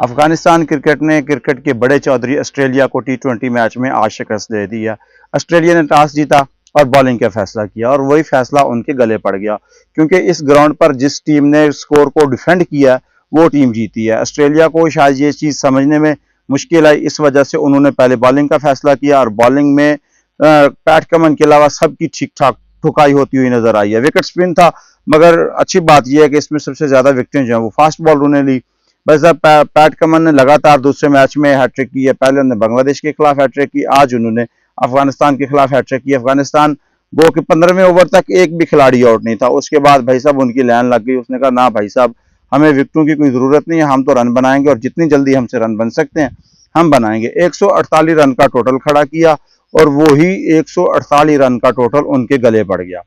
Afghanistan cricket ने cricket के बड़े चौधरी ऑस्ट्रेलिया को T20 मैच में आज शिकस्त दे दी है। ऑस्ट्रेलिया ने टॉस जीता और बॉलिंग का फैसला किया और वही फैसला उनके गले पड़ गया, क्योंकि इस ग्राउंड पर जिस टीम ने स्कोर को डिफेंड किया वो टीम जीती है। ऑस्ट्रेलिया को शायद ये चीज़ समझने में मुश्किल आई, इस वजह से उन्होंने पहले बॉलिंग का फैसला किया और बॉलिंग में पैट कमन के अलावा सबकी ठीक ठाक ठुकाई होती हुई नजर आई है। विकेट स्पिन था, मगर अच्छी बात यह है कि इसमें सबसे ज्यादा विकेटें जो है वो फास्ट बॉलरों ने ली। बस अब पैट कमन ने लगातार दूसरे मैच में हैट्रिक की है। पहले उन्होंने बांग्लादेश के खिलाफ हैट्रिक की, आज उन्होंने अफगानिस्तान के खिलाफ हैट्रिक की। अफगानिस्तान वो कि 15वें ओवर तक एक भी खिलाड़ी आउट नहीं था। उसके बाद भाई साहब उनकी लाइन लग गई। उसने कहा ना भाई साहब, हमें विकेटों की कोई जरूरत नहीं है, हम तो रन बनाएंगे और जितनी जल्दी हमसे रन बन सकते हैं हम बनाएंगे। 148 रन का टोटल खड़ा किया और वो ही 148 रन का टोटल उनके गले पड़ गया।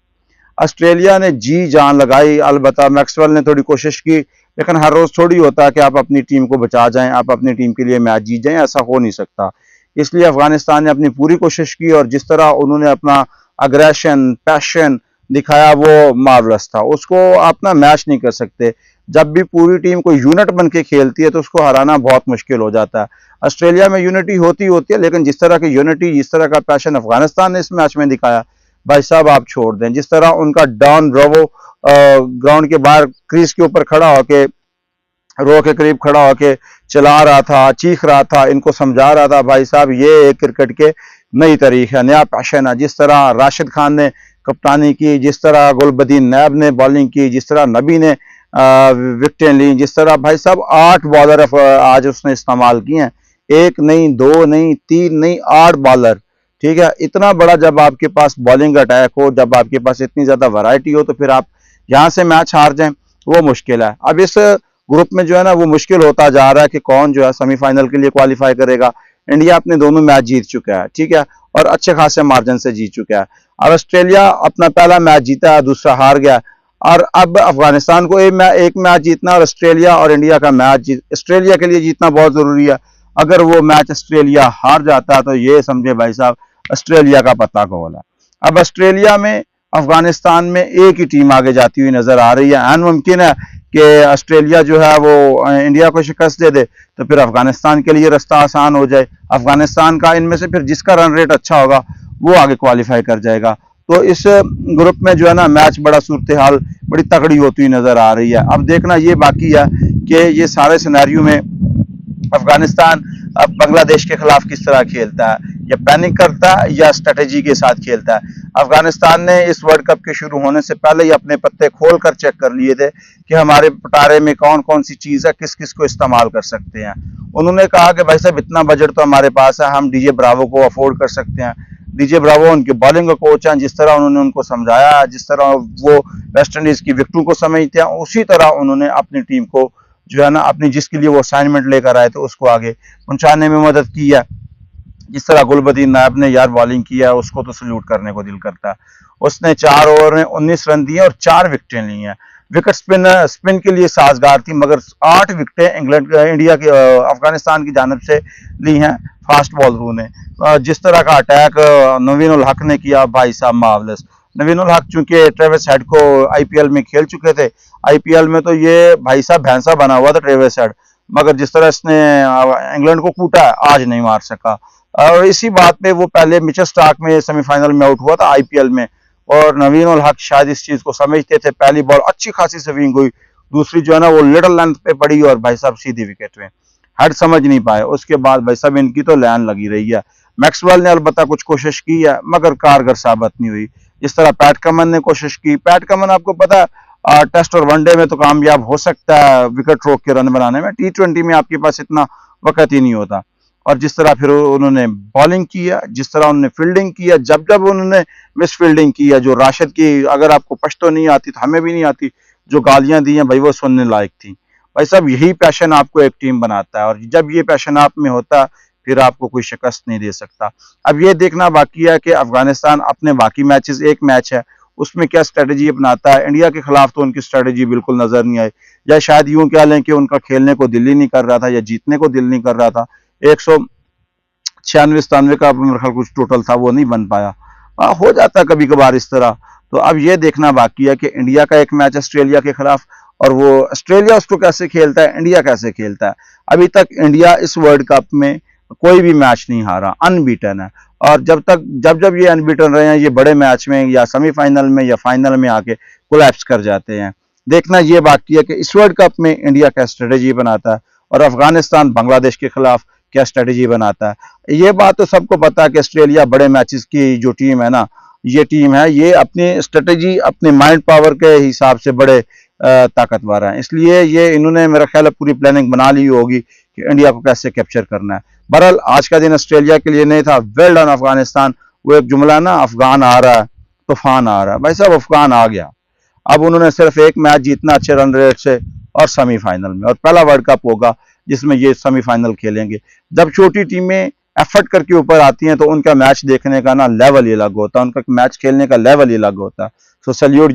ऑस्ट्रेलिया ने जी जान लगाई। अलबत्ता मैक्सवेल ने थोड़ी कोशिश की, लेकिन हर रोज थोड़ी होता है कि आप अपनी टीम को बचा जाएं, आप अपनी टीम के लिए मैच जीत जाएं, ऐसा हो नहीं सकता। इसलिए अफगानिस्तान ने अपनी पूरी कोशिश की और जिस तरह उन्होंने अपना अग्रेशन पैशन दिखाया वो मार्वलस था। उसको आप ना मैच नहीं कर सकते। जब भी पूरी टीम कोई यूनिट बन के खेलती है तो उसको हराना बहुत मुश्किल हो जाता है। ऑस्ट्रेलिया में यूनिटी होती है, लेकिन जिस तरह की यूनिटी, जिस तरह का पैशन अफगानिस्तान ने इस मैच में दिखाया, भाई साहब आप छोड़ दें। जिस तरह उनका डॉन ब्रावो ग्राउंड के बाहर क्रीज के ऊपर खड़ा होके, रो के करीब खड़ा होके चिल्ला रहा था, चीख रहा था, इनको समझा रहा था भाई साहब ये क्रिकेट के नई तारीख है, नया पैशन है। जिस तरह राशिद खान ने कप्तानी की, जिस तरह गुलबदीन नैब ने बॉलिंग की, जिस तरह नबी ने विकेटें ली, जिस तरह भाई साहब 8 बॉलर आज उसने इस्तेमाल किए हैं। 1 नहीं, 2 नहीं, 3 नहीं, 8 बॉलर। ठीक है, इतना बड़ा जब आपके पास बॉलिंग अटैक हो, जब आपके पास इतनी ज्यादा वैरायटी हो, तो फिर आप यहां से मैच हार जाएं वो मुश्किल है। अब इस ग्रुप में जो है ना वो मुश्किल होता जा रहा है कि कौन जो है सेमीफाइनल के लिए क्वालिफाई करेगा। इंडिया अपने दोनों मैच जीत चुका है, ठीक है, और अच्छे खासे मार्जिन से जीत चुका है। और ऑस्ट्रेलिया अपना पहला मैच जीता है, दूसरा हार गया। और अब अफगानिस्तान को एक मैच जीतना और ऑस्ट्रेलिया और इंडिया का मैच ऑस्ट्रेलिया के लिए जीतना बहुत जरूरी है। अगर वो मैच ऑस्ट्रेलिया हार जाता है तो ये समझे भाई साहब ऑस्ट्रेलिया का पत्ता कौन है। अब ऑस्ट्रेलिया में अफगानिस्तान में एक ही टीम आगे जाती हुई नजर आ रही है। ऐन मुमकिन है कि ऑस्ट्रेलिया जो है वो इंडिया को शिकस्त दे दे तो फिर अफगानिस्तान के लिए रास्ता आसान हो जाए। अफगानिस्तान का इनमें से फिर जिसका रन रेट अच्छा होगा वो आगे क्वालिफाई कर जाएगा। तो इस ग्रुप में जो है ना मैच बड़ा सूरत हाल बड़ी तगड़ी होती हुई नजर आ रही है। अब देखना ये बाकी है कि ये सारे सिनेरियो में अफगानिस्तान अब बांग्लादेश के खिलाफ किस तरह खेलता है, या पैनिक करता है या स्ट्रेटेजी के साथ खेलता है। अफगानिस्तान ने इस वर्ल्ड कप के शुरू होने से पहले ही अपने पत्ते खोल कर चेक कर लिए थे कि हमारे पटारे में कौन कौन सी चीज है, किस किस को इस्तेमाल कर सकते हैं। उन्होंने कहा कि भाई साहब इतना बजट तो हमारे पास है, हम डीजे ब्रावो को अफोर्ड कर सकते हैं। डीजे ब्रावो उनके बॉलिंग का कोच हैं, जिस तरह उन्होंने उनको समझाया, जिस तरह वो वेस्ट इंडीज की विकेटों को समझते हैं, उसी तरह उन्होंने अपनी टीम को जो है ना अपनी जिसके लिए वो असाइनमेंट लेकर आए थे उसको आगे पहुंचाने में मदद की है। जिस तरह गुलबदीन नायब ने यार बॉलिंग किया है उसको तो सल्यूट करने को दिल करता है। उसने 4 ओवर में 19 रन दिए और 4 विकेटें ली हैं। विकेट स्पिन के लिए साजगार थी, मगर 8 विकेटें इंडिया की अफगानिस्तान की जानब से ली हैं फास्ट बॉलरों ने। जिस तरह का अटैक नवीन उल हक ने किया, भाई साहब मार्वलस। नवीन उल हक चूंकि ट्रेविस हेड को आईपीएल में खेल चुके थे, आईपीएल में तो ये भाई साहब भैंसा बना हुआ था ट्रेविस हेड, मगर जिस तरह इसने इंग्लैंड को कूटा आज नहीं मार सका। और इसी बात पे वो पहले मिचेल स्टार्क में सेमीफाइनल में आउट हुआ था आईपीएल में, और नवीन उल हक शायद इस चीज को समझते थे। पहली बॉल अच्छी खासी स्विंग हुई, दूसरी जो है ना वो लिटिल लेंथ पे पड़ी और भाई साहब सीधी विकेट में। हेड समझ नहीं पाए। उसके बाद भाई साहब इनकी तो लाइन लगी रही है। मैक्सवेल ने अलबत्ता कुछ कोशिश की है मगर कारगर साबित नहीं हुई। जिस तरह पैट कमन ने कोशिश की, पैट कमन आपको पता है टेस्ट और वनडे में तो कामयाब हो सकता है विकेट रोक के रन बनाने में, T20 में आपके पास इतना वक्त ही नहीं होता। और जिस तरह फिर उन्होंने बॉलिंग की है, जिस तरह उन्होंने फील्डिंग की है, जब जब उन्होंने मिस फील्डिंग की है, जो राशिद की अगर आपको पश्तो नहीं आती तो हमें भी नहीं आती, जो गालियां दी हैं भाई वो सुनने लायक थी। भाई साहब यही पैशन आपको एक टीम बनाता है, और जब ये पैशन आप में होता है फिर आपको कोई शिकस्त नहीं दे सकता। अब ये देखना बाकी है कि अफगानिस्तान अपने बाकी मैचेस, एक मैच है उसमें क्या स्ट्रेटेजी अपनाता है। इंडिया के खिलाफ तो उनकी स्ट्रेटेजी बिल्कुल नजर नहीं आई, या शायद यूं कह लें कि उनका खेलने को दिल ही नहीं कर रहा था या जीतने को दिल नहीं कर रहा था। 196-97 का मेरे ख्याल कुछ टोटल था, वो नहीं बन पाया। हो जाता कभी कभार इस तरह। तो अब ये देखना बाकी है कि इंडिया का एक मैच ऑस्ट्रेलिया के खिलाफ, और वो ऑस्ट्रेलिया उसको कैसे खेलता है, इंडिया कैसे खेलता है। अभी तक इंडिया इस वर्ल्ड कप में कोई भी मैच नहीं हारा, अनबीटन है। और जब जब ये अनबीटन रहे हैं, ये बड़े मैच में या सेमीफाइनल में या फाइनल में आके कोलैप्स कर जाते हैं। देखना ये बाकी है कि इस वर्ल्ड कप में इंडिया क्या स्ट्रेटेजी बनाता है और अफगानिस्तान बांग्लादेश के खिलाफ क्या स्ट्रेटेजी बनाता है। ये बात तो सबको पता है कि ऑस्ट्रेलिया बड़े मैचेस की जो टीम है ना, ये टीम है, ये अपनी स्ट्रेटेजी अपने माइंड पावर के हिसाब से बड़े ताकतवर हैं। इसलिए ये इन्होंने मेरा ख्याल है पूरी प्लानिंग बना ली होगी कि इंडिया को कैसे कैप्चर करना है। बहरहाल आज का दिन ऑस्ट्रेलिया के लिए नहीं था। Well done Afghanistan. वो एक जुमला ना, अफगान आ रहा है तूफान आ रहा है, भाई साहब अफगान आ गया। अब उन्होंने सिर्फ एक मैच जीतना अच्छे रन रेट से और सेमीफाइनल में, और पहला वर्ल्ड कप होगा जिसमें ये सेमीफाइनल खेलेंगे। जब छोटी टीमें एफर्ट करके ऊपर आती हैं तो उनका मैच देखने का ना लेवल ही अलग होता है, उनका मैच खेलने का लेवल ही अलग होता है। सो सैल्यूट